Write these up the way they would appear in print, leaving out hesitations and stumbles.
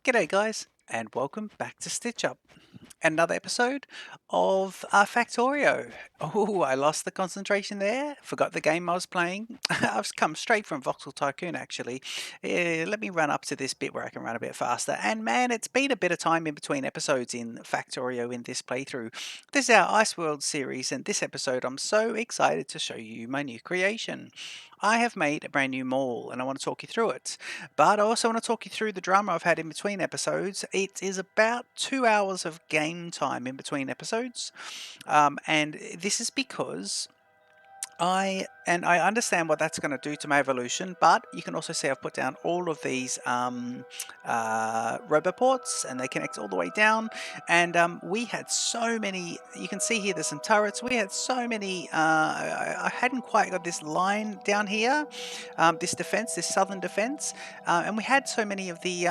G'day guys, and welcome back to Stitch Up. Another episode of Factorio. Oh, I lost the concentration there. Forgot the game I was playing. I've come straight from Voxel Tycoon actually. Let me run up to this bit where I can run a bit faster. And man, it's been a bit of time in between episodes in Factorio in this playthrough. This is our IceWorld series, and this episode I'm so excited to show you my new creation. I have made a brand new mall and I want to talk you through it. But I also want to talk you through the drama I've had in between episodes. It is about 2 hours of game time in between episodes. And this is because I understand what that's going to do to my evolution, but you can also see I've put down all of these roboports, and they connect all the way down. And we had so many. You can see here there's some turrets. We had so many. I hadn't quite got this line down here, this defense, this southern defense, and we had so many of the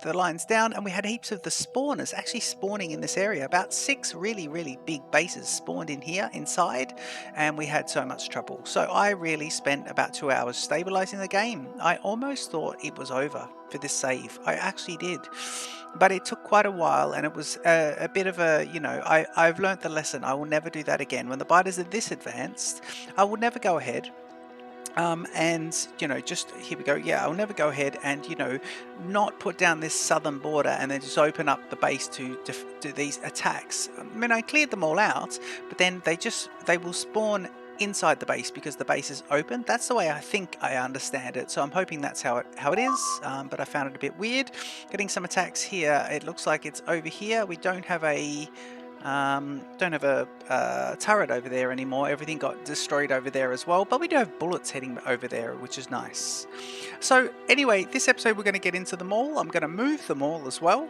the lines down, and we had heaps of the spawners actually spawning in this area. About 6 really big bases spawned in here inside. And we had so much trouble. So I really spent about 2 hours stabilizing the game. I almost thought it was over for this save. I actually did. But it took quite a while, and it was a bit of a, I've learnt the lesson. I will never do that again. When the biters are this advanced, I will never go ahead. Just here we go. Yeah, I'll never go ahead and, not put down this southern border and then just open up the base to these attacks. I mean, I cleared them all out, but then they will spawn inside the base because the base is open. That's the way I think I understand it. So I'm hoping that's how it is. But I found it a bit weird. Getting some attacks here. It looks like it's over here. We don't have a turret over there anymore. Everything got destroyed over there as well, but we do have bullets heading over there, which is nice. So anyway, this episode we're going to get into the mall. I'm going to move the mall as well,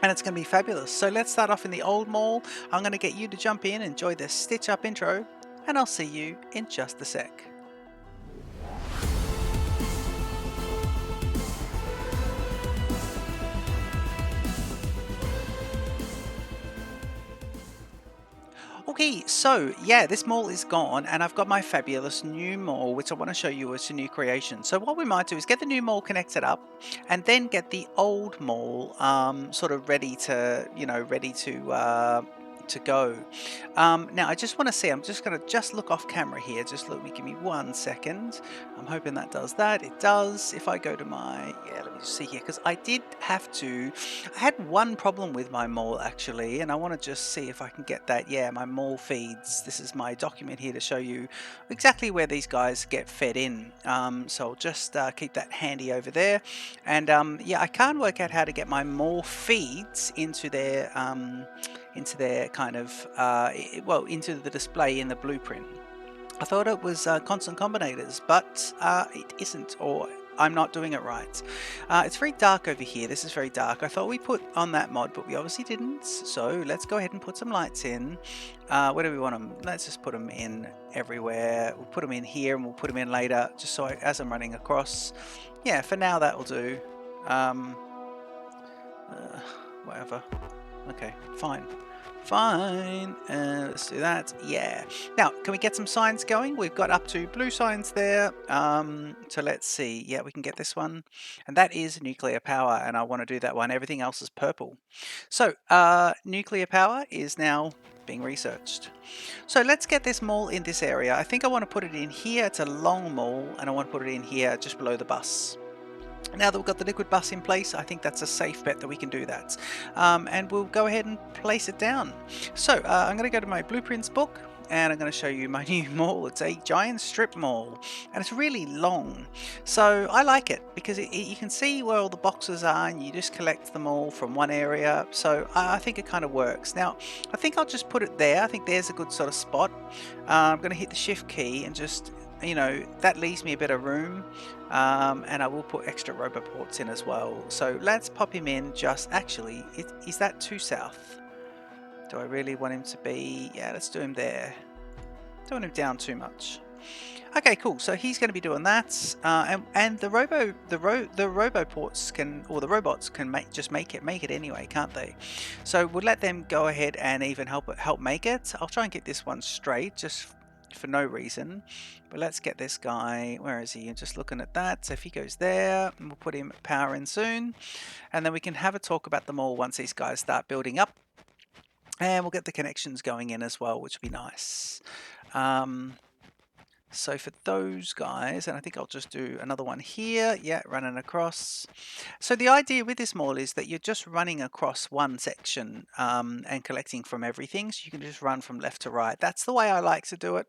and it's going to be fabulous. So let's start off in the old mall. I'm going to get you to jump in, enjoy the Stitch Up intro, and I'll see you in just a sec. Okay, so yeah, this mall is gone, and I've got my fabulous new mall, which I want to show you as a new creation. So what we might do is get the new mall connected up, and then get the old mall sort of ready to go. Now I just want to see. I'm just going to look off camera here. Give me 1 second. I'm hoping that does that. It does. If I go to let me just see here, because I had one problem with my mall actually, and I want to just see if I can get that. Yeah, my mall feeds. This is my document here to show you exactly where these guys get fed in. So I'll just keep that handy over there. And I can't work out how to get my mall feeds into their kind of into the display in the blueprint. I thought it was constant combinators, but it isn't, or I'm not doing it right. It's very dark over here. This is very dark. I thought we put on that mod, but we obviously didn't. So let's go ahead and put some lights in. Where do we want them? Let's just put them in everywhere. We'll put them in here, and we'll put them in later, just so as I'm running across. Yeah, for now that will do. Whatever. Okay, fine. Let's do that. Yeah. Now, can we get some signs going? We've got up to blue signs there. So let's see. Yeah, we can get this one. And that is nuclear power, and I want to do that one. Everything else is purple. So, nuclear power is now being researched. So let's get this mall in this area. I think I want to put it in here. It's a long mall, and I want to put it in here just below the bus. Now that we've got the liquid bus in place, I think that's a safe bet that we can do that. And we'll go ahead and place it down. So I'm going to go to my blueprints book, and I'm going to show you my new mall. It's a giant strip mall, and it's really long. So I like it because you can see where all the boxes are, and you just collect them all from one area. So I think it kind of works. Now, I think I'll just put it there. I think there's a good sort of spot. I'm going to hit the shift key and just, that leaves me a bit of room. And I will put extra roboports in as well. So let's pop him in. Is that too south? Do I really want him to be? Yeah, let's do him there. Don't want him down too much. Okay, cool. So he's going to be doing that, and the roboports can, or the robots can make it anyway, can't they? So we'll let them go ahead and even help make it. I'll try and get this one straight, just for no reason. But let's get this guy, where is he? You're just looking at that. So if he goes there, and we'll put him power in soon. And then we can have a talk about them all once these guys start building up. And we'll get the connections going in as well, which would be nice. So for those guys, and I think I'll just do another one here. Yeah, running across. So the idea with this mall is that you're just running across one section and collecting from everything. So you can just run from left to right. That's the way I like to do it.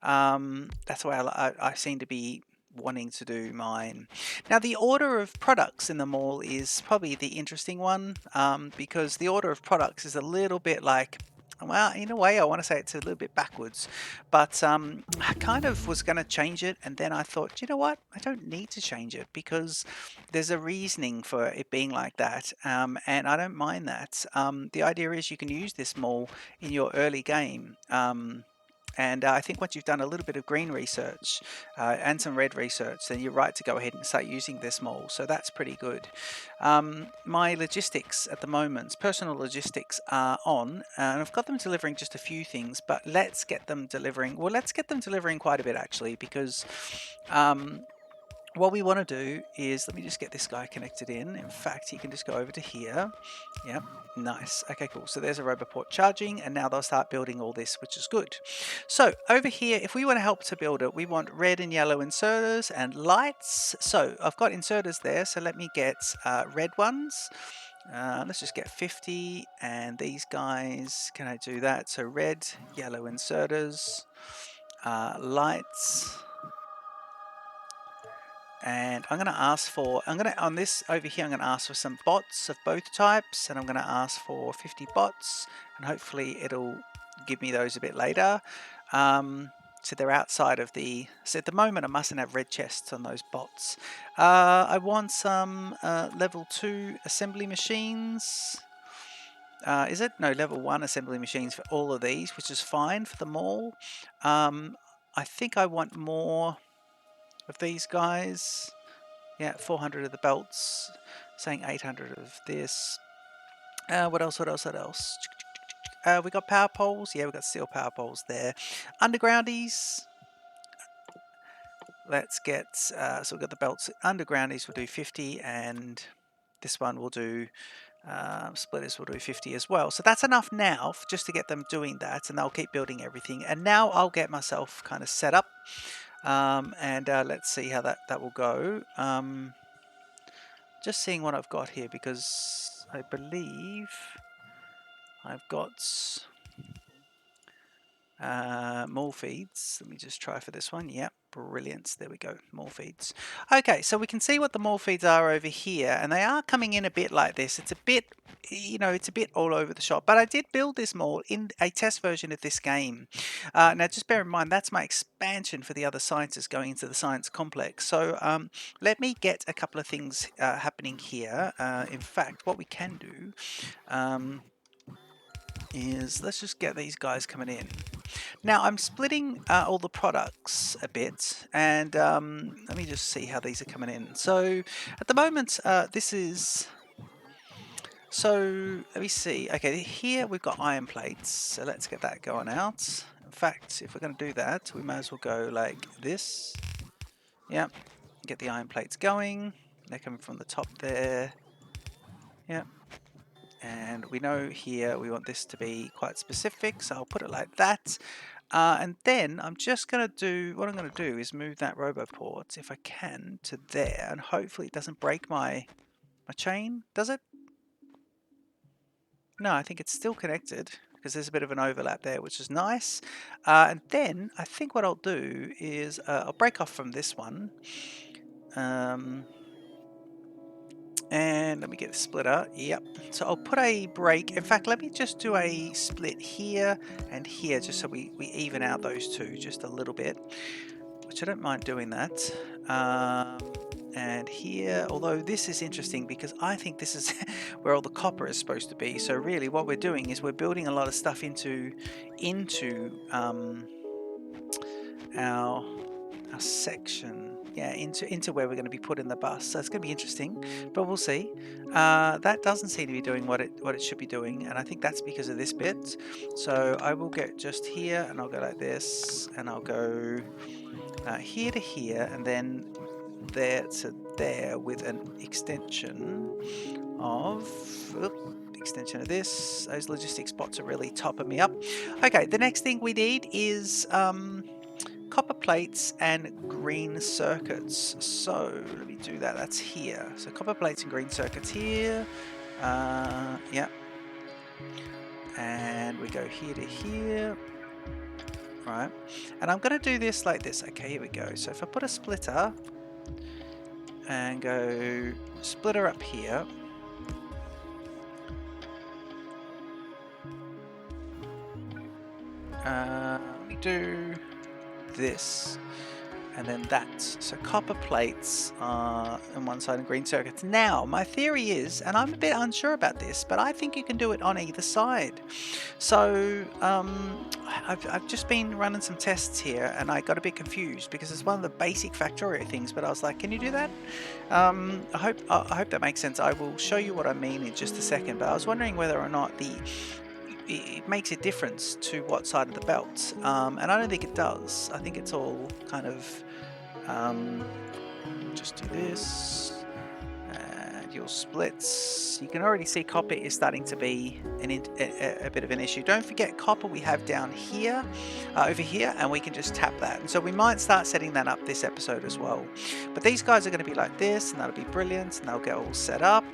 That's the way I seem to be wanting to do mine. Now the order of products in the mall is probably the interesting one because the order of products is a little bit like, well, in a way, I want to say it's a little bit backwards, but I kind of was going to change it, and then I thought, you know what? I don't need to change it because there's a reasoning for it being like that, and I don't mind that. The idea is you can use this mall in your early game. And I think once you've done a little bit of green research and some red research, then you're right to go ahead and start using this mall. So that's pretty good. My logistics at the moment, personal logistics are on, and I've got them delivering just a few things, but let's get them delivering. Well, let's get them delivering quite a bit actually, because what we want to do is, let me just get this guy connected in. In fact, he can just go over to here. Yep, nice. Okay, cool. So there's a Roboport charging, and now they'll start building all this, which is good. So over here, if we want to help to build it, we want red and yellow inserters and lights. So I've got inserters there, so let me get red ones. Let's just get 50, and these guys, can I do that? So red, yellow inserters, lights. And I'm going to ask for, on this over here, I'm going to ask for some bots of both types, and I'm going to ask for 50 bots, and hopefully it'll give me those a bit later. So they're outside of the, so at the moment I mustn't have red chests on those bots. I want some level 2 assembly machines. Is it? No, level 1 assembly machines for all of these, which is fine for them all. I think I want more of these guys. Yeah, 400 of the belts, saying 800 of this. What else? We got power poles. Yeah, we got steel power poles there. Undergroundies. Let's get, so we've got the belts. Undergroundies will do 50, and this one will do, splitters will do 50 as well. So that's enough now just to get them doing that, and they'll keep building everything. And now I'll get myself kind of set up, and let's see how that will go. Just seeing what I've got here, because I believe I've got more feeds. Let me just try for this one. Yep, brilliant. There we go, more feeds. Okay, so we can see what the more feeds are over here, and they are coming in a bit like this. It's a bit, you know, it's a bit all over the shop, but I did build this mall in a test version of this game. Now just bear in mind, that's my expansion for the other sciences going into the science complex. So let me get a couple of things happening here. In fact, what we can do is let's just get these guys coming in. Now I'm splitting all the products a bit, and let me just see how these are coming in. So at the moment, this is, so let me see. Okay, here we've got iron plates, so let's get that going out. In fact, if we're going to do that, we might as well go like this. Yep, get the iron plates going. They're coming from the top there. Yep. And we know here we want this to be quite specific, so I'll put it like that. And then I'm just going to do, what I'm going to do is move that Roboport, if I can, to there, and hopefully it doesn't break my chain, does it? No, I think it's still connected, because there's a bit of an overlap there, which is nice. And then I think what I'll do is I'll break off from this one. And let me get the splitter. Yep. So I'll put a break. In fact, let me just do a split here and here, just so we even out those two just a little bit, which I don't mind doing that. And here, although this is interesting because I think this is where all the copper is supposed to be. So really what we're doing is we're building a lot of stuff into our section. yeah, into where we're going to be putting the bus. So it's going to be interesting, but we'll see. That doesn't seem to be doing what it should be doing, and I think that's because of this bit. So I will get just here, and I'll go like this, and I'll go here to here, and then there to there with an extension of extension of this. Those logistic spots are really topping me up. Okay, the next thing we need is copper plates and green circuits. So let me do that. That's here. So copper plates and green circuits here. Yeah. And we go here to here. Right. And I'm going to do this like this. Okay, here we go. So if I put a splitter and go splitter up here. Let me do this. And then that. So copper plates on one side and green circuits. Now, my theory is, and I'm a bit unsure about this, but I think you can do it on either side. So I've just been running some tests here, and I got a bit confused because it's one of the basic Factorio things. But I was like, can you do that? I hope that makes sense. I will show you what I mean in just a second. But I was wondering whether or not it makes a difference to what side of the belt, and I don't think it does. I think it's all kind of just do this, and your splits. You can already see copper is starting to be a bit of an issue. Don't forget copper we have down here, over here, and we can just tap that. And so we might start setting that up this episode as well. But these guys are going to be like this, and that'll be brilliant, and they'll get all set up.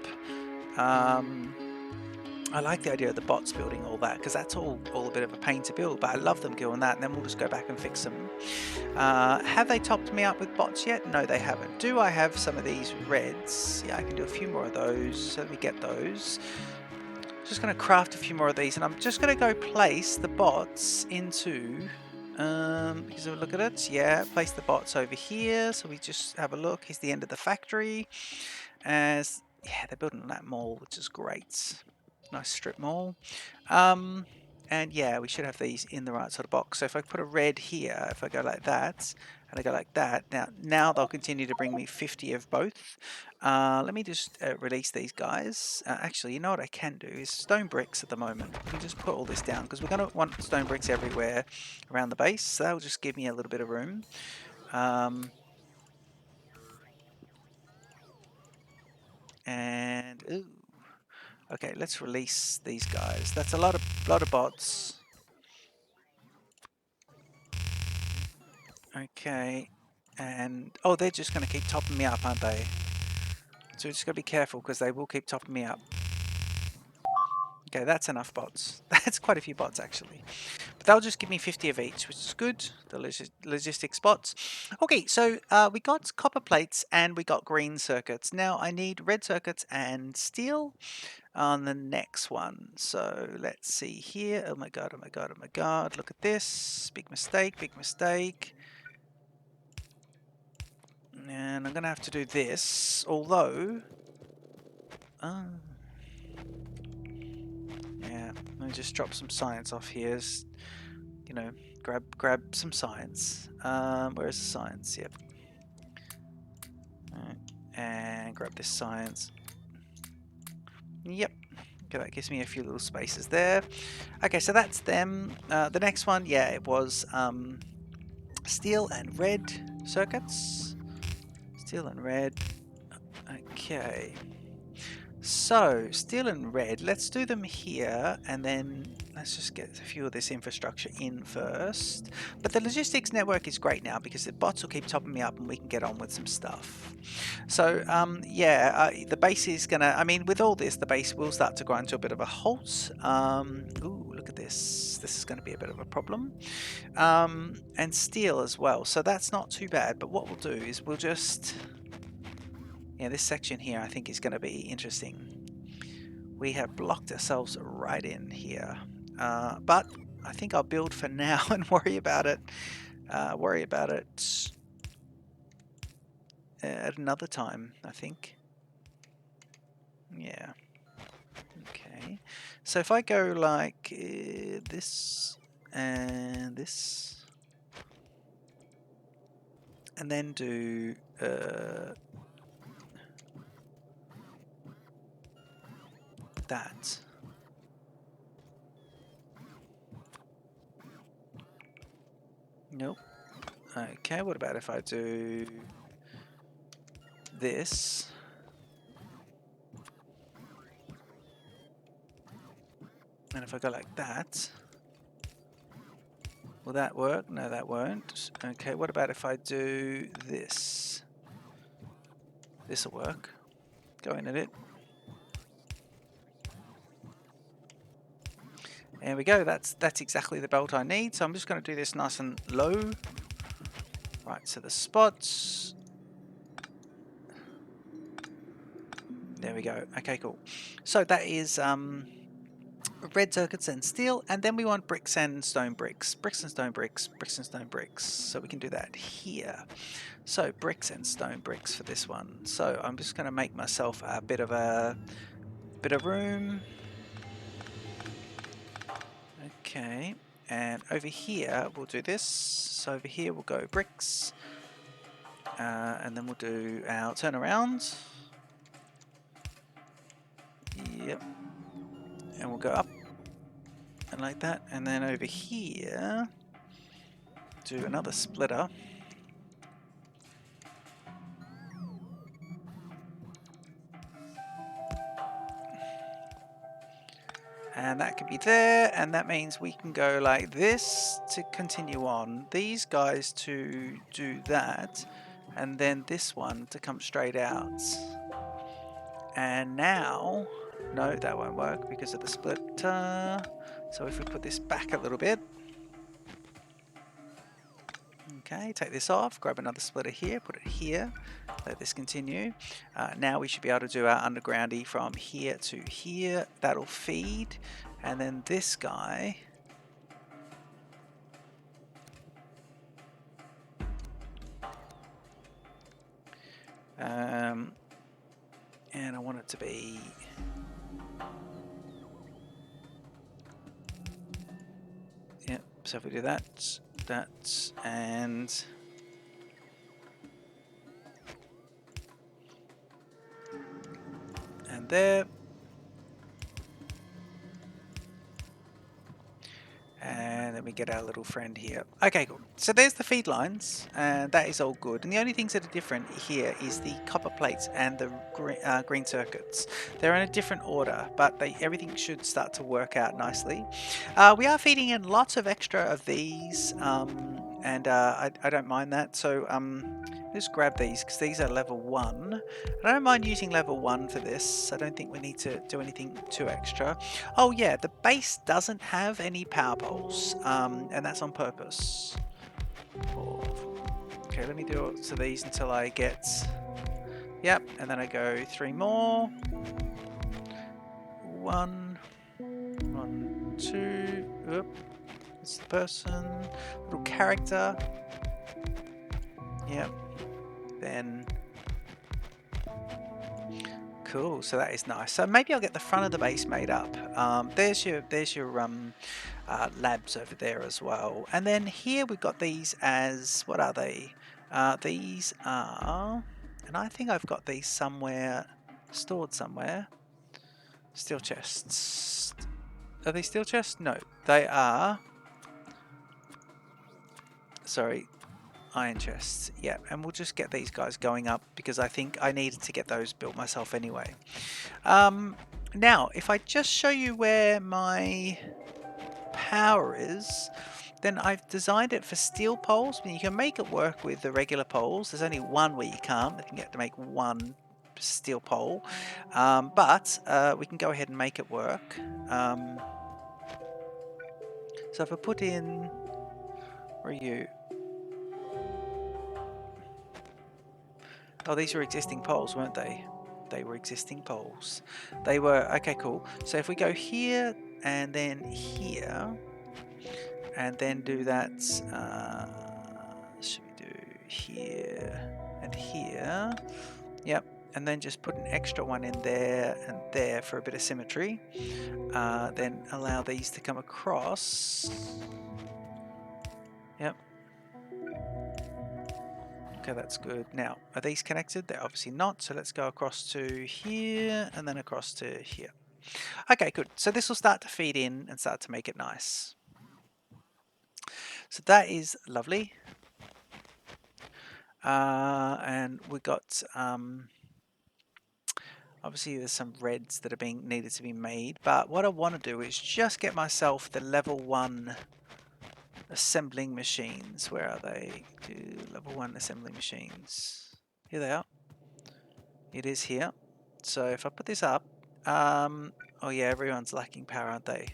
I like the idea of the bots building all that, because that's all a bit of a pain to build, but I love them doing that, and then we'll just go back and fix them. Have they topped me up with bots yet? No, they haven't. Do I have some of these reds? Yeah, I can do a few more of those, so let me get those. Just going to craft a few more of these, and I'm just going to go place the bots into... because of a look at it, yeah, place the bots over here, so we just have a look. Here's the end of the factory. As yeah, they're building that mall, which is great. Nice strip mall. And yeah, we should have these in the right sort of box. So if I put a red here, if I go like that, and I go like that, now they'll continue to bring me 50 of both. Let me just release these guys. Actually, you know what I can do is stone bricks at the moment. We can just put all this down, because we're going to want stone bricks everywhere around the base. So that'll just give me a little bit of room. And ooh. Okay, let's release these guys. That's a lot of bots. Okay, and oh, they're just going to keep topping me up, aren't they? So we just got to be careful, because they will keep topping me up. Okay, that's enough bots. That's quite a few bots actually. But they'll just give me 50 of each, which is good. The logistics bots. Okay, so we got copper plates and we got green circuits. Now I need red circuits and steel on the next one. So let's see here. Oh my god, oh my god, oh my god. Look at this. Big mistake, big mistake. And I'm going to have to do this, although... yeah, let me just drop some science off here. You know, grab some science. Where's the science? Yep. And grab this science. Yep. Okay, that gives me a few little spaces there. Okay, so that's them. The next one, yeah, it was steel and red circuits. Steel and red. Okay. So, steel and red, let's do them here, and then let's just get a few of this infrastructure in first. But the logistics network is great now, because the bots will keep topping me up and we can get on with some stuff. So, yeah, the base is going to, I mean, with all this, the base will start to grind to a bit of a halt. Ooh, look at this. This is going to be a bit of a problem. And steel as well, so that's not too bad. But what we'll do is we'll just... yeah, this section here I think is going to be interesting. We have blocked ourselves right in here. But I think I'll build for now and worry about it. At another time, I think. Yeah. Okay. So if I go like this and this, and then do that. Nope. Okay, what about if I do this? And if I go like that, will that work? No, that won't. Okay, what about if I do this? This'll work. Go in at it. There we go, that's exactly the belt I need. So I'm just going to do this nice and low. Right, so the spots. There we go. Okay, cool. So that is red circuits and steel, and then we want bricks and stone bricks. Bricks and stone bricks, bricks and stone bricks. So we can do that here. So bricks and stone bricks for this one. So I'm just going to make myself a bit of room. Okay, and over here we'll do this. So over here we'll go bricks, and then we'll do our turnaround. Yep, and we'll go up and like that, and then over here do another splitter. And that can be there, and that means we can go like this to continue on. These guys to do that, and then this one to come straight out. And now, no, that won't work because of the splitter. So if we put this back a little bit, okay, take this off, grab another splitter here, put it here, let this continue. Now we should be able to do our undergroundy from here to here. That'll feed. And then this guy, and I want it to be, yep, so if we do that, and there, and then we get our little friend here. Okay, cool. So there's the feed lines, and that is all good. And the only things that are different here is the copper plates and the green circuits. They're in a different order, but everything should start to work out nicely. We are feeding in lots of extra of these, and I don't mind that. So just grab these because these are level 1. I don't mind using level 1 for this. I don't think we need to do anything too extra. Oh yeah, the base doesn't have any power poles, and that's on purpose. Okay, let me do it to these until I get, yep, and then I go 3 more. 1, 2, oop, it's the person, little character, yep, then, cool, so that is nice. So maybe I'll get the front of the base made up. There's your labs over there as well. And then here we've got these as, what are they? These are, and I think I've got these somewhere, stored somewhere. Steel chests. Are they steel chests? No, they are, sorry, iron chests. Yeah, and we'll just get these guys going up because I think I needed to get those built myself anyway. Now, if I just show you where my power is, then I've designed it for steel poles. I mean, you can make it work with the regular poles. There's only one where you can't. You can get to make one steel pole, but we can go ahead and make it work. So if I put in, where are you? Oh, these were existing poles, weren't they? They were existing poles. They were, okay, cool. So if we go here and then here, and then do that, should we do here and here? Yep, and then just put an extra one in there and there for a bit of symmetry. Then allow these to come across. Yep. Okay, that's good. Now, are these connected? They're obviously not, so let's go across to here and then across to here. Okay, good. So this will start to feed in and start to make it nice. So that is lovely. And we got obviously there's some reds that are being needed to be made, but what I want to do is just get myself the level 1 assembling machines. Where are they? Level 1 assembling machines. Here they are. It is here. So if I put this up, oh yeah, everyone's lacking power, aren't they?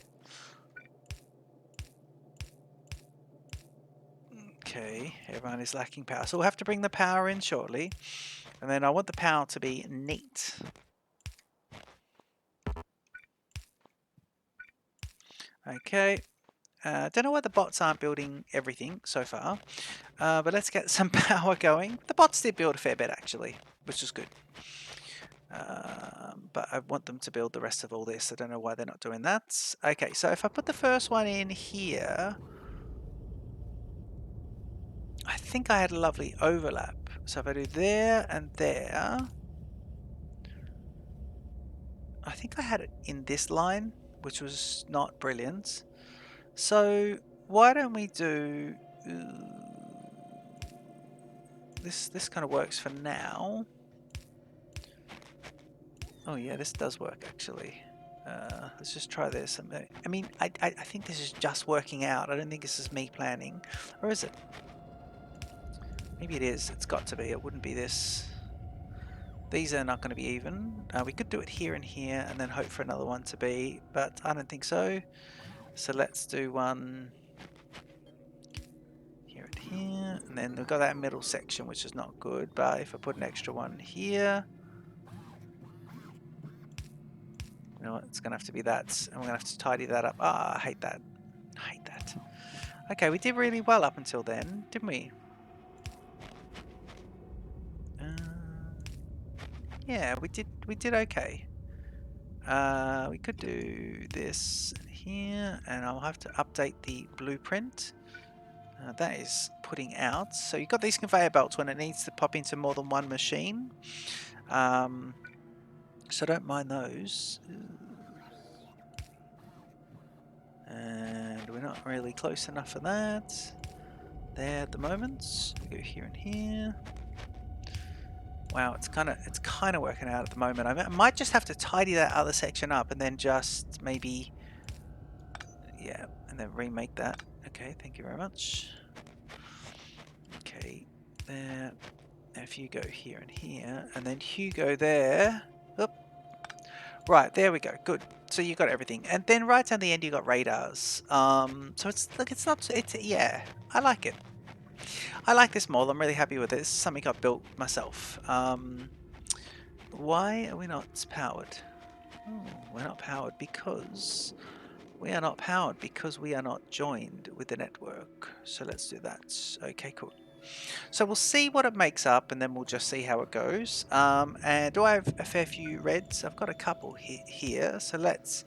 Okay, everyone is lacking power. So we'll have to bring the power in shortly. And then I want the power to be neat. Okay. Don't know why the bots aren't building everything so far. But let's get some power going. The bots did build a fair bit actually, which is good. But I want them to build the rest of all this. I don't know why they're not doing that. Okay, so if I put the first one in here, I think I had a lovely overlap. So if I do there and there, I think I had it in this line, which was not brilliant. So why don't we do this kind of works for now. Oh yeah, this does work actually. Let's just try this. I mean, I think this is just working out. I don't think this is me planning. Or is it? Maybe it is. It's got to be. It wouldn't be this. These are not going to be even. We could do it here and here and then hope for another one to be, but I don't think so. So let's do one here and here. And then we've got that middle section, which is not good. But if I put an extra one here, you know what, it's going to have to be that. And we're going to have to tidy that up. Ah, I hate that. I hate that. Okay, we did really well up until then, didn't we? Yeah, we did okay. We could do this here, and I'll have to update the blueprint. That is putting out. So you've got these conveyor belts when it needs to pop into more than one machine. So don't mind those. And we're not really close enough for that. There at the moment. We go here and here. Wow, it's kind of working out at the moment. I might just have to tidy that other section up and then just maybe, yeah, and then remake that. Okay, thank you very much. Okay, there. If you go here and here, and then Hugo there. Oop. Right, there we go. Good. So you got everything, and then right down the end you got radars. So it's like it's not. It's yeah. I like it. I like this model. I'm really happy with it. This is something I built myself. Why are we not powered? Oh, we're not powered because we are not powered because we are not joined with the network. So let's do that. Okay, cool. So we'll see what it makes up, and then we'll just see how it goes. And do I have a fair few reds? I've got a couple here. So let's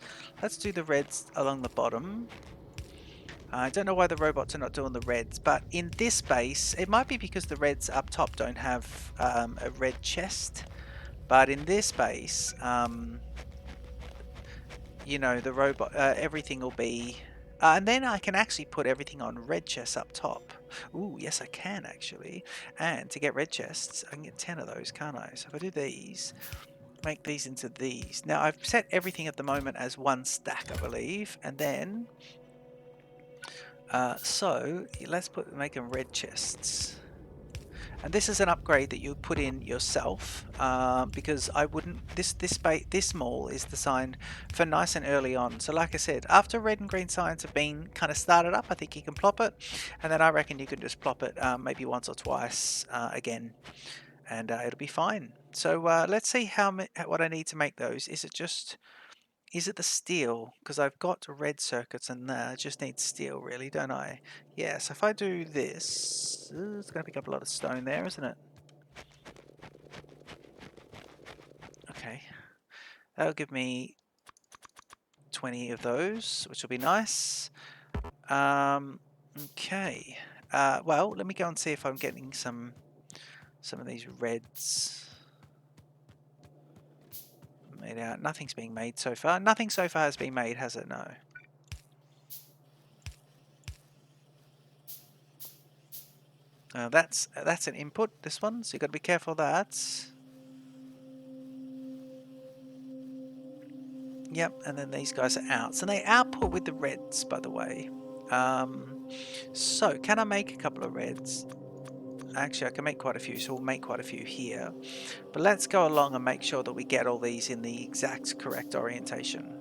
do the reds along the bottom. I don't know why the robots are not doing the reds, but in this base, it might be because the reds up top don't have a red chest. But in this base, you know, the robot, everything will be... and then I can actually put everything on red chests up top. Ooh, yes I can actually. And to get red chests, I can get 10 of those, can't I? So if I do these, make these into these. Now I've set everything at the moment as one stack, I believe. And then, so let's make them red chests. And this is an upgrade that you put in yourself, because I wouldn't. This mall is designed for nice and early on. So like I said, after red and green signs have been kind of started up, I think you can plop it, and then I reckon you can just plop it maybe once or twice again, and it'll be fine. So let's see what I need to make those. Is it the steel? Because I've got red circuits and I just need steel, really, don't I? Yeah, so if I do this, it's going to pick up a lot of stone there, isn't it? Okay. That'll give me 20 of those, which will be nice. Okay. Well, let me go and see if I'm getting some some of these reds made out. Nothing's being made so far. Nothing so far has been made, has it? No. That's an input, this one, so you've got to be careful of that. Yep, and then these guys are out. So they output with the reds, by the way. So can I make a couple of reds? Actually, I can make quite a few, so we'll make quite a few here. But let's go along and make sure that we get all these in the exact correct orientation.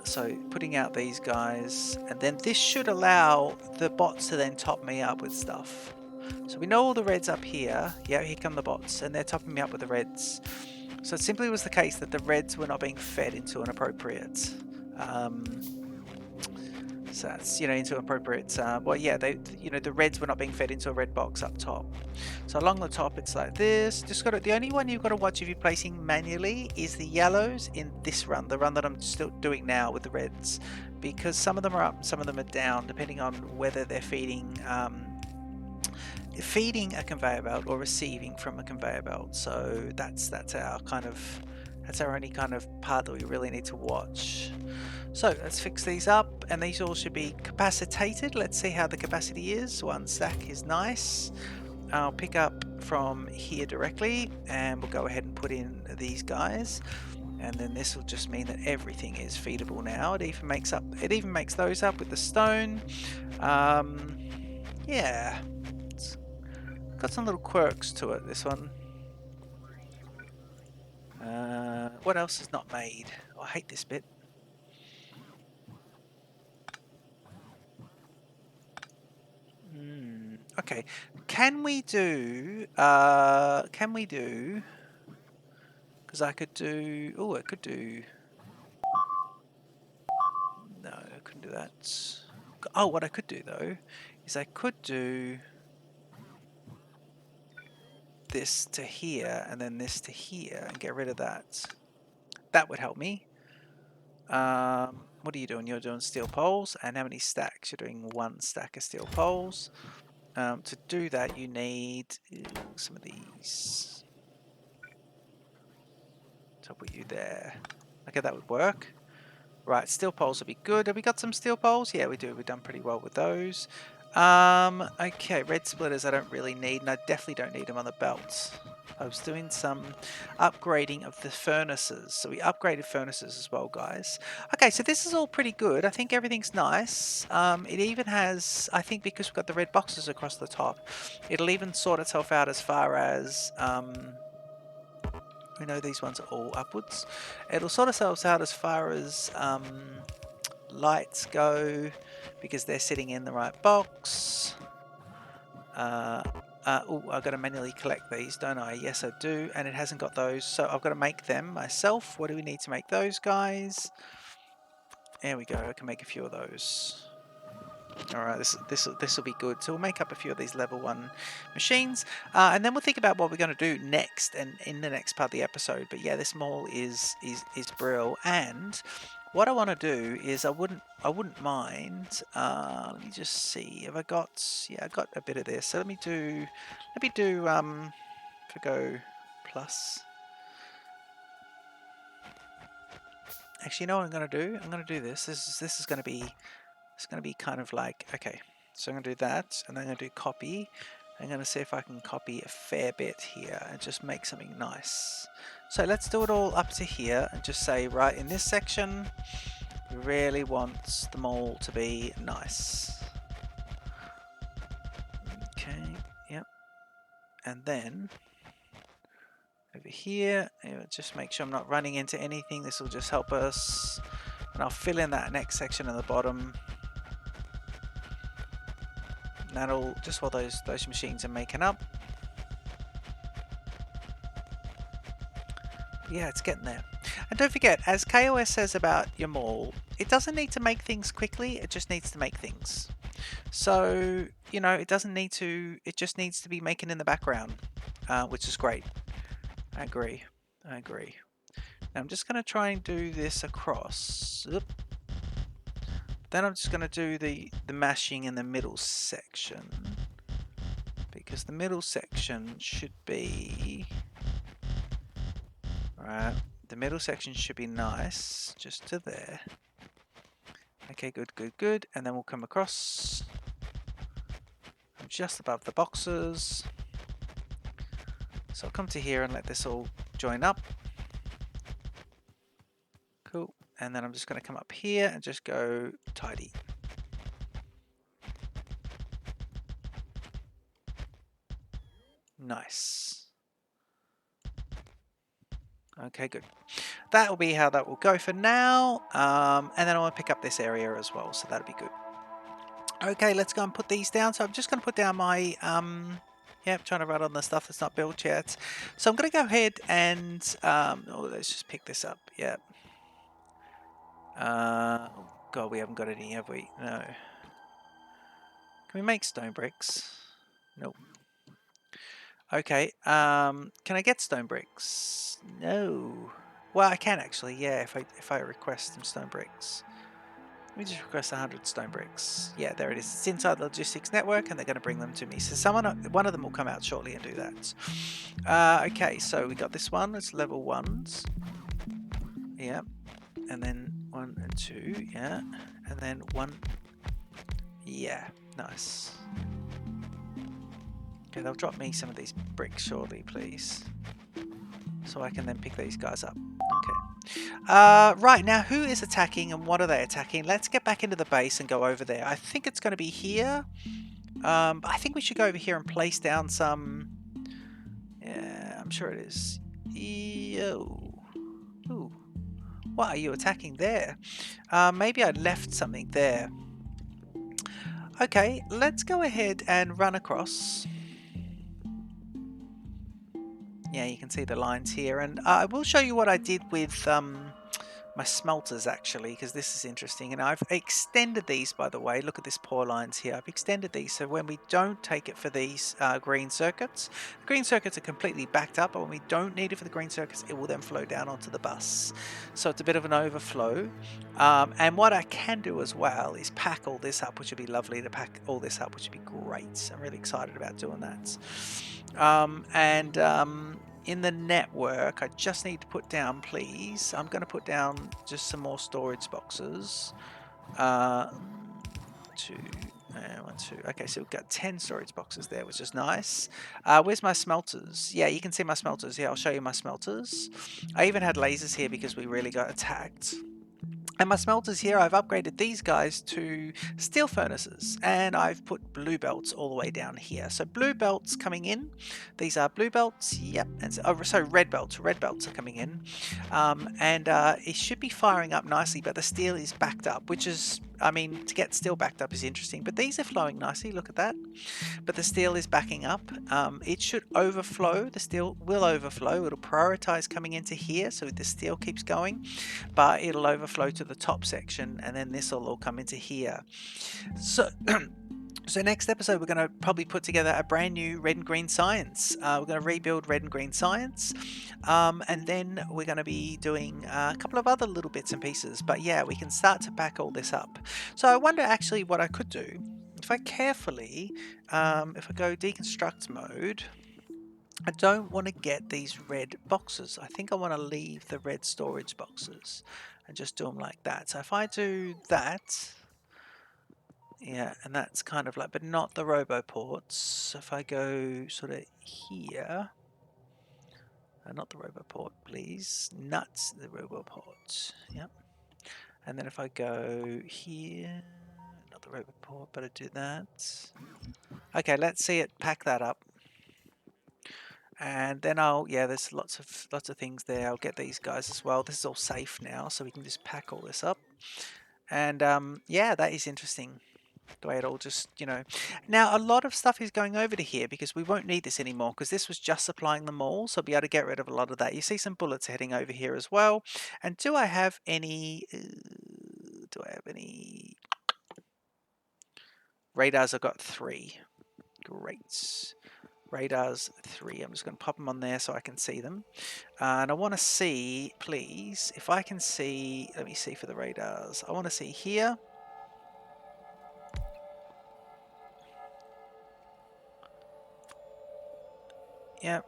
So putting out these guys, and then this should allow the bots to then top me up with stuff. So we know all the reds up here. Yeah, here come the bots, and they're topping me up with the reds. So it simply was the case that the reds were not being fed into an appropriate, so that's, into appropriate, well, yeah, the reds were not being fed into a red box up top. So along the top, it's like this. The only one you've got to watch if you're placing manually is the yellows in this run, the run that I'm still doing now with the reds, because some of them are up, some of them are down, depending on whether they're feeding a conveyor belt or receiving from a conveyor belt. So that's our only kind of part that we really need to watch. So let's fix these up, and these all should be capacitated. Let's see how the capacity is. 1 stack is nice. I'll pick up from here directly, and we'll go ahead and put in these guys, and then this will just mean that everything is feedable now. It even makes those up with the stone. Yeah, it's got some little quirks to it, this one. What else is not made? Oh, I hate this bit. Okay, can we do, because I could do, I could do, no, I couldn't do that. Oh, what I could do though, is I could do this to here, and then this to here, and get rid of that. That would help me. What are you doing? You're doing steel poles, and how many stacks? You're doing 1 stack of steel poles. To do that, you need some of these. So I'll put you there. Okay, that would work. Right, steel poles would be good. Have we got some steel poles? Yeah, we do. We've done pretty well with those. Okay, red splitters I don't really need, and I definitely don't need them on the belts. I was doing some upgrading of the furnaces. So we upgraded furnaces as well, guys. Okay, so this is all pretty good. I think everything's nice. It even has, I think because we've got the red boxes across the top, it'll even sort itself out as far as, we know these ones are all upwards. It'll sort itself out as far as lights go, because they're sitting in the right box. Oh, I've got to manually collect these, don't I? Yes, I do, and it hasn't got those, so I've got to make them myself. What do we need to make those guys? There we go. I can make a few of those. All right, this will be good. So we'll make up a few of these level 1 machines, and then we'll think about what we're going to do next, and in the next part of the episode. But yeah, this mall is brill, and what I want to do is I wouldn't mind. Let me just see. Have I got? Yeah, I got a bit of this. So let me do. If I go plus. Actually, you know what I'm going to do? I'm going to do this. This is going to be. It's going to be kind of like, okay, so I'm going to do that, and then I'm going to do copy. I'm going to see if I can copy a fair bit here and just make something nice. So let's do it all up to here and just say, right, in this section, we really want the mall to be nice. Okay, yep. And then over here, just make sure I'm not running into anything. This will just help us. And I'll fill in that next section at the bottom. That'll just while those machines are making up. But yeah, it's getting there. And don't forget, as KOS says about your mall, it doesn't need to make things quickly, it just needs to make things. So, it doesn't need to, it just needs to be making in the background, which is great. I agree. Now I'm just going to try and do this across. Oop. Then I'm just going to do the mashing in the middle section, because the middle section should be... Alright, the middle section should be nice, just to there. Okay, good, good, good. And then we'll come across just above the boxes. So I'll come to here and let this all join up. Cool. And then I'm just going to come up here and just go tidy. Nice. Okay, good. That will be how that will go for now. And then I want to pick up this area as well, so that'll be good. Okay, let's go and put these down. So I'm just going to put down my... yeah, I'm trying to run on the stuff that's not built yet. So I'm going to go ahead and... oh, let's just pick this up. Yeah. Oh, God, we haven't got any, have we? No. Can we make stone bricks? Nope. Okay, can I get stone bricks? No. Well, I can actually, yeah, if I request some stone bricks. Let me just request 100 stone bricks. Yeah, there it is. It's inside the logistics network, and they're going to bring them to me. So one of them will come out shortly and do that. Okay, so we got this one. It's level 1s. Yeah, and then 1 and 2. Yeah, and then 1. Yeah, nice. Okay, they'll drop me some of these bricks shortly, please. So I can then pick these guys up. Okay. Right, now who is attacking and what are they attacking? Let's get back into the base and go over there. I think it's going to be here. I think we should go over here and place down some... Yeah, I'm sure it is. Yo. Ooh. What are you attacking there? Maybe I left something there. Okay, let's go ahead and run across. Yeah, you can see the lines here, and I will show you what I did with my smelters actually, because this is interesting. And I've extended these, by the way. Look at this poor lines here. I've extended these so when we don't take it for these green circuits, the green circuits are completely backed up, but when we don't need it for the green circuits, it will then flow down onto the bus. So it's a bit of an overflow. And what I can do as well is pack all this up, which would be lovely to pack all this up, which would be great. I'm really excited about doing that. In the network, I just need to put down, please. I'm going to put down just some more storage boxes. 2, 1, 2. Okay, so we've got 10 storage boxes there, which is nice. Where's my smelters? Yeah, you can see my smelters. Yeah, I'll show you my smelters. I even had lasers here because we really got attacked. And my smelters here, I've upgraded these guys to steel furnaces, and I've put blue belts all the way down here. So blue belts coming in. These are blue belts, yep. And so red belts are coming in, it should be firing up nicely. But the steel is backed up, which is, I mean, to get steel backed up is interesting. But these are flowing nicely. Look at that. But the steel is backing up. It should overflow. The steel will overflow. It'll prioritize coming into here, so the steel keeps going, but it'll overflow to the top section, and then this will all come into here. So so next episode we're going to probably put together a brand new red and green science. We're going to rebuild red and green science, and then we're going to be doing a couple of other little bits and pieces. But yeah, we can start to pack all this up. So I wonder actually what I could do if I carefully, if I go deconstruct mode. I don't want to get these red boxes. I think I want to leave the red storage boxes and just do them like that. So if I do that, yeah, and that's kind of like, but not the roboports. So if I go sort of here, not the roboport, please, nuts, the roboport, yep. And then if I go here, not the roboport, but I do that. Okay, let's see it pack that up. And then there's lots of things there. I'll get these guys as well. This is all safe now, so we can just pack all this up. And yeah, that is interesting. The way it all just, Now, a lot of stuff is going over to here because we won't need this anymore because this was just supplying them all. So I'll be able to get rid of a lot of that. You see some bullets heading over here as well. And do I have any... radars? I've got 3. Great. Radars 3. I'm just going to pop them on there so I can see them. And I want to see, please, if I can see, let me see for the radars. I want to see here. Yep.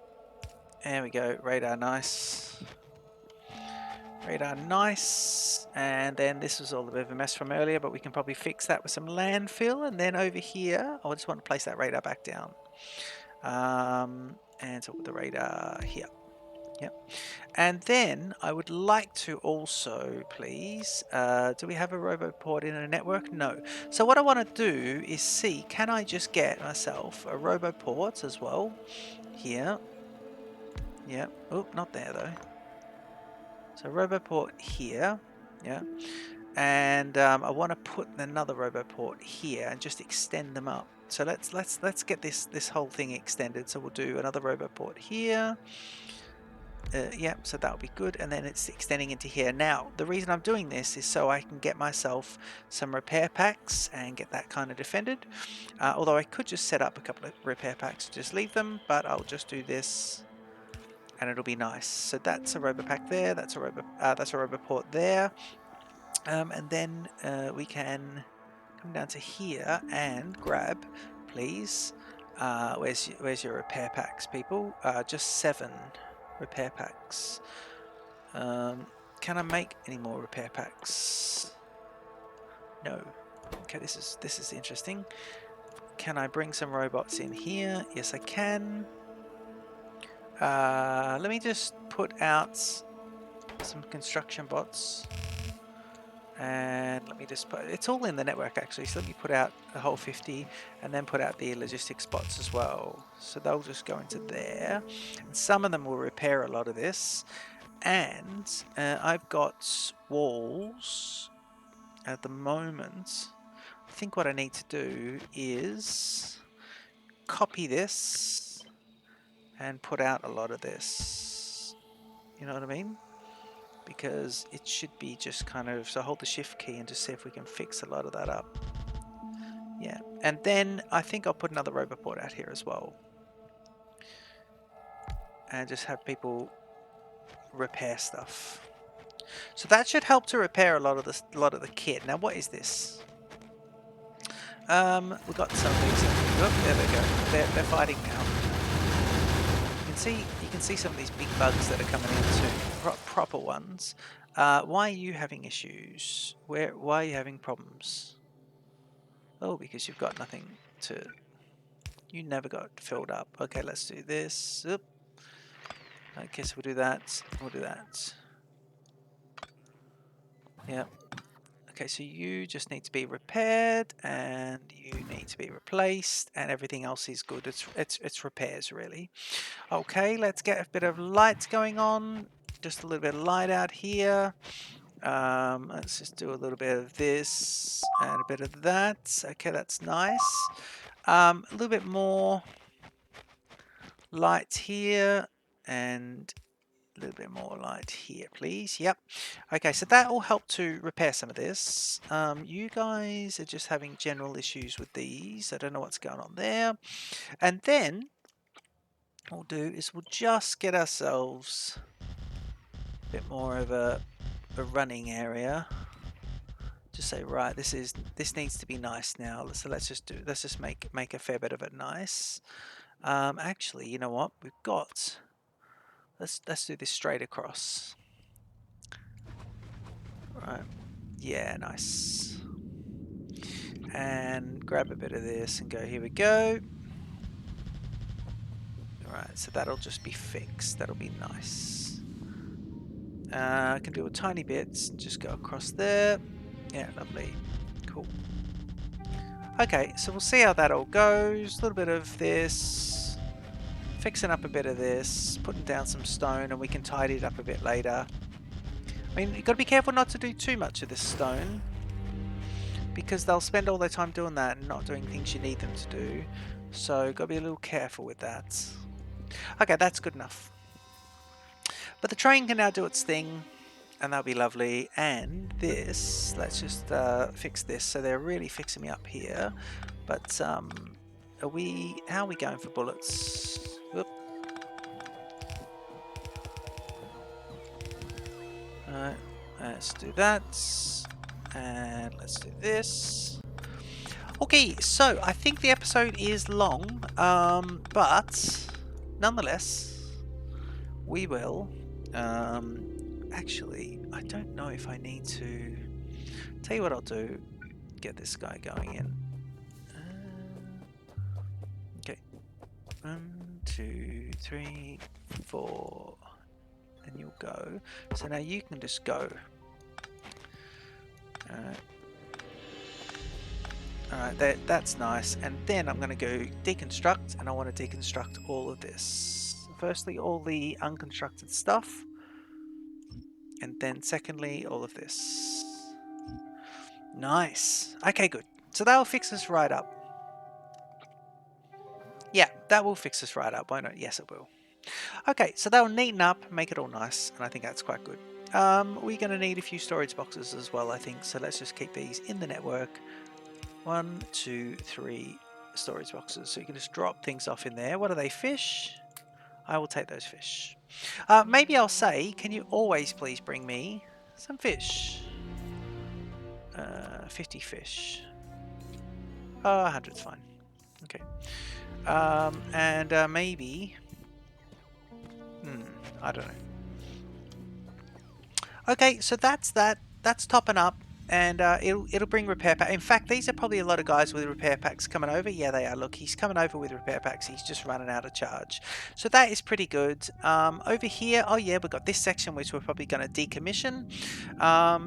There we go. Radar, nice. Radar, nice. And then this was all a bit of a mess from earlier, but we can probably fix that with some landfill. And then over here, I just want to place that radar back down. And so with the radar here. Yep. And then I would like to also, please, do we have a roboport in a network? No. So what I want to do is see, can I just get myself a roboport as well? Here. Yeah. Oh, not there though. So roboport here. Yeah. And I want to put another roboport here and just extend them up. So let's get this whole thing extended. So we'll do another roboport here. Yeah, so that'll be good, and then it's extending into here. Now, the reason I'm doing this is so I can get myself some repair packs and get that kind of defended. Although I could just set up a couple of repair packs, just leave them, but I'll just do this, and it'll be nice. So that's a robo pack there. That's a roboport there, and then we can come down to here and grab, please. Where's your repair packs, people? Just 7 repair packs. Can I make any more repair packs? No. Okay, this is interesting. Can I bring some robots in here? Yes, I can. Let me just put out some construction bots. And let me just put, it's all in the network actually, so let me put out the whole 50 and then put out the logistics spots as well. So they'll just go into there, and some of them will repair a lot of this. And I've got walls at the moment. I think what I need to do is copy this and put out a lot of this. You know what I mean? Because it should be just kind of, so hold the shift key and just see if we can fix a lot of that up. Yeah, and then I think I'll put another roboport out here as well. And just have people repair stuff. So that should help to repair a lot of the kit. Now what is this? We've got some of these. Oh, there they go. They're fighting now. You can see some of these big bugs that are coming in too. Proper ones. Why are you having issues? Why are you having problems? Oh, because you've got nothing to... You never got filled up. Okay, let's do this. Oop. Okay, so we'll do that. We'll do that. Yep. Okay, so you just need to be repaired, and you need to be replaced, and everything else is good. It's repairs, really. Okay, let's get a bit of light going on. Just a little bit of light out here. Let's just do a little bit of this and a bit of that. Okay, that's nice. A little bit more light here and a little bit more light here, please. Yep. Okay, so that will help to repair some of this. You guys are just having general issues with these. I don't know what's going on there. And then what we'll do is we'll just get ourselves a bit more of a running area. Just say, right, this needs to be nice now. So let's just make a fair bit of it nice. Actually, you know what? We've got... Let's do this straight across. Right. Yeah, nice. And grab a bit of this and go, here we go. Alright, so that'll just be fixed. That'll be nice. I can do a tiny bits and just go across there. Yeah, lovely. Cool. Okay, so we'll see how that all goes. A little bit of this. Fixing up a bit of this. Putting down some stone, and we can tidy it up a bit later. I mean, you've got to be careful not to do too much of this stone, because they'll spend all their time doing that and not doing things you need them to do. So, got to be a little careful with that. Okay, that's good enough. But the train can now do its thing, and that'll be lovely. And this, let's just fix this. So they're really fixing me up here. But how are we going for bullets? Whoop. Let's do that, and let's do this. Okay, so I think the episode is long, but nonetheless, we will. Actually, I don't know if I need to. Tell you what I'll do. Get this guy going in. Okay. 1, 2, 3, 4. And you'll go. So now you can just go. Alright, that's nice. And then I'm going to go deconstruct, and I want to deconstruct all of this. Firstly, all the unconstructed stuff. And then secondly, all of this. Nice. Okay, good. So that'll fix us right up. Yeah, that will fix us right up, won't it? Yes, it will. Okay, so that'll neaten up, make it all nice, and I think that's quite good. We're going to need a few storage boxes as well, I think, so let's just keep these in the network. 1, 2, 3 storage boxes, so you can just drop things off in there. What are they, fish? I will take those fish. Maybe I'll say, can you always please bring me some fish? 50 fish. Oh, 100's fine. Okay. And maybe... I don't know. Okay, so that's that. That's topping up, and it'll bring repair pack. In fact, these are probably a lot of guys with repair packs coming over. Yeah, they are. Look, he's coming over with repair packs. He's just running out of charge. So that is pretty good. Over here, oh yeah, we've got this section which we're probably going to decommission.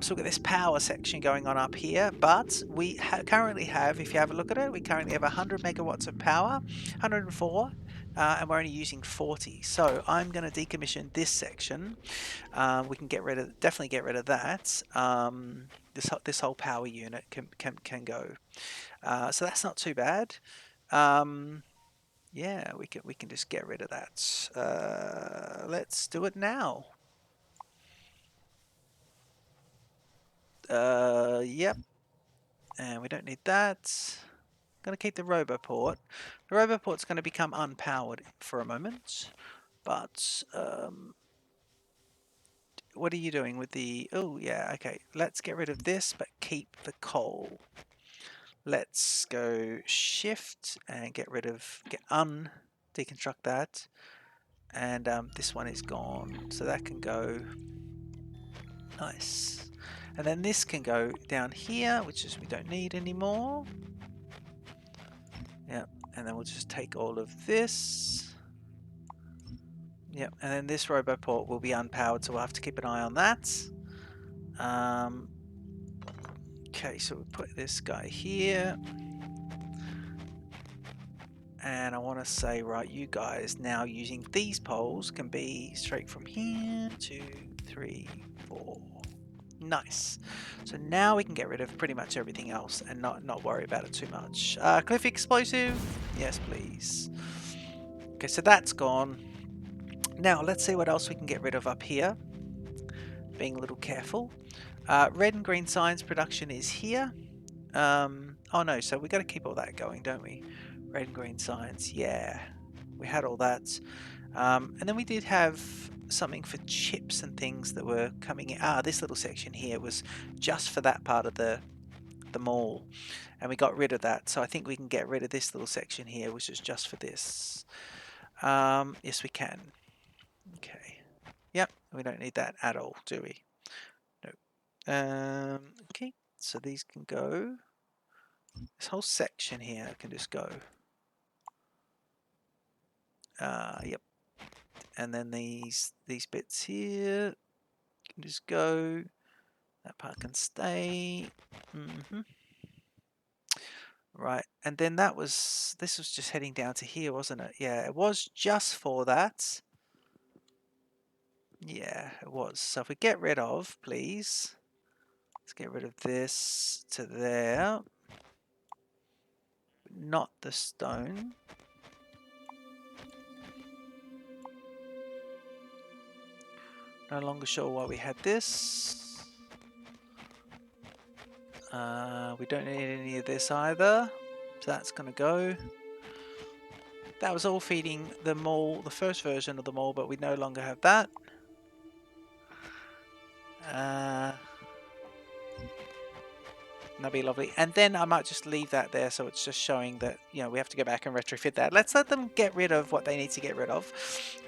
So we've got this power section going on up here, but we currently have, if you have a look at it, we currently have 100 megawatts of power, 104. And we're only using 40, so I'm going to decommission this section. We can definitely get rid of that. This whole power unit can go. So that's not too bad. Yeah, we can just get rid of that. Let's do it now. Yep. And we don't need that. I'm going to keep the Roboport. The Roboport's going to become unpowered for a moment. But what are you doing with the... Oh, yeah, okay. Let's get rid of this, but keep the coal. Let's go shift and get rid of... deconstruct that. And this one is gone. So that can go... Nice. And then this can go down here, which is we don't need anymore. Yep. And then we'll just take all of this. Yep. And then this Roboport will be unpowered, so we'll have to keep an eye on that. Okay, so we'll put this guy here. And I want to say, right, you guys now using these poles can be straight from here, 2, 3, 4. Nice. So now we can get rid of pretty much everything else and not worry about it too much. Cliff explosive? Yes, please. Okay, so that's gone. Now let's see what else we can get rid of up here. Being a little careful. Red and green signs production is here. Oh no, so we got to keep all that going, don't we? Red and green signs, yeah. We had all that. And then we did have something for chips and things that were coming in. This little section here was just for that part of the mall. And we got rid of that. So I think we can get rid of this little section here, which is just for this. Yes, we can. Okay. Yep, we don't need that at all, do we? No. Okay, so these can go. This whole section here can just go. Yep. And then these bits here can just go. That part can stay. Right, and then this was just heading down to here, wasn't it? Yeah, it was just for that. Yeah, it was. So if we get rid of, please. Let's get rid of this to there. Not the stone. No longer sure why we had this. We don't need any of this either. So that's going to go. That was all feeding the mall, the first version of the mall, but we no longer have that. That'd be lovely. And then I might just leave that there so it's just showing that, we have to go back and retrofit that. Let's let them get rid of what they need to get rid of.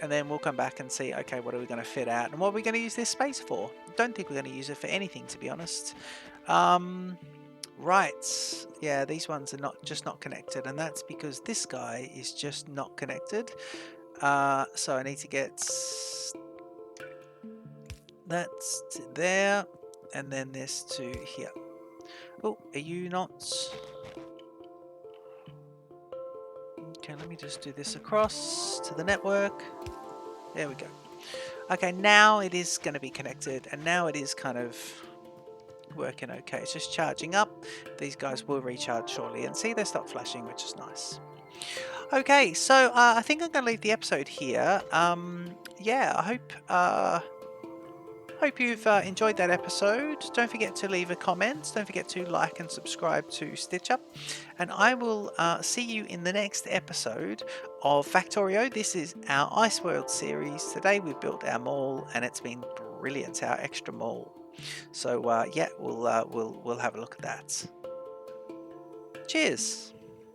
And then we'll come back and see, okay, what are we going to fit out? And what are we going to use this space for? Don't think we're going to use it for anything, to be honest. Right. Yeah, these ones are just not connected. And that's because this guy is just not connected. So I need to get that to there. And then this to here. Oh, are you not? Okay, let me just do this across to the network. There we go. Okay, now it is going to be connected, and now it is kind of working okay. It's just charging up. These guys will recharge shortly, and see, they stop flashing, which is nice. Okay, so I think I'm going to leave the episode here. Yeah, I hope you've enjoyed that episode. Don't forget to leave a comment. Don't forget to like and subscribe to StitchUp. And I will see you in the next episode of Factorio. This is our IceWorld series. Today we built our mall, and it's been brilliant, our extra mall. So yeah, we'll have a look at that. Cheers.